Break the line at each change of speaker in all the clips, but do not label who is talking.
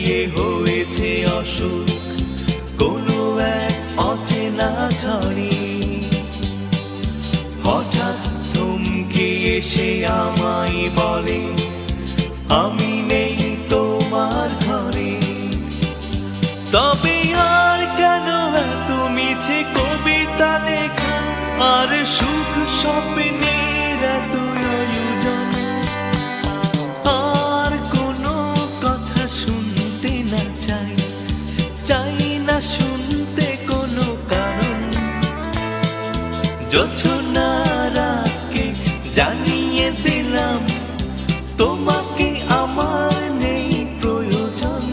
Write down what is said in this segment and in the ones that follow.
মিলিয়ে হয়েছে অসুখ কোনো এক অচেনা ঝড়ে। হঠাৎ থমকে এসে আমায় বলে আমি নেই তোমার ঘরে। তবে আর কেন এত মিছে কবিতা লেখা আর সুখ স্বপ্নের এত আয়োজন। আর কোনো কথা শুনতে না চাই, চাই না শুনতে কোনো কারণ। জোছনার রাতকে জানিয়ে দিলাম তোমাকে আমার নেই প্রয়োজন।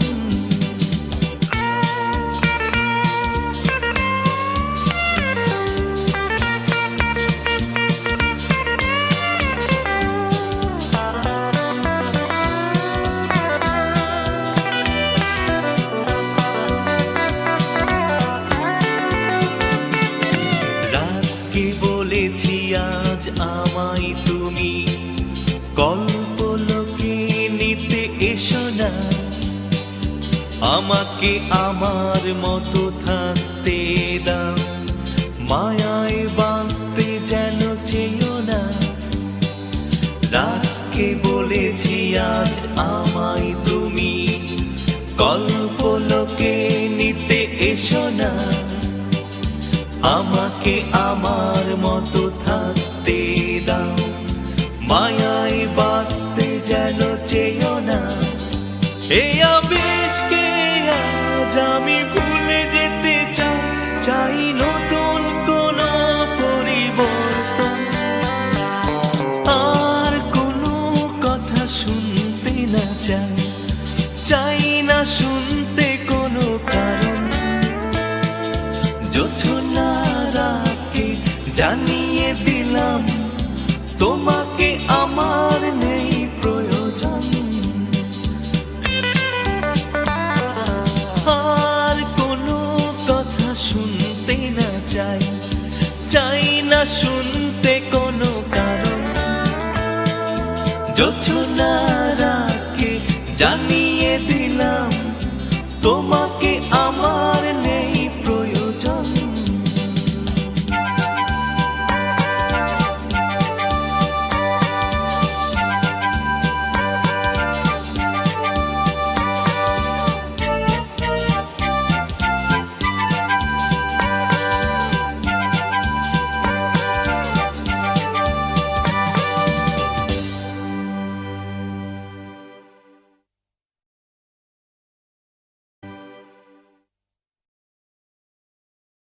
রাতকে বলেছি আজ আমায় তুমি কল্পলোকে নিতে এসো না। আমাকে আমার মতো থাকতে দাও, মায়ায় বাঁধতে যেন চেয়েও না। রাতকে বলেছি আজ আমায় তুমি কল্পলোকে নিতে এসো না। আমাকে আমার মতো থাকতে দাও, মায়ায় বাঁধতে যেন চেয়েও না। এই আবেশকে আজ আমি ভুলে যেতে চাই, চাই নতুন কোনো পরিবর্তন। আর কোনো কথা শুনতে না চাই, চাই না শুনতে কোনো কারণ। জোছনার রাতকে জানিয়ে দিলাম তোমাকে আমার নেই প্রয়োজন। আর কোনো কথা শুনতে না চাই, চাই না শুনতে কোনো কারণ। জোছনার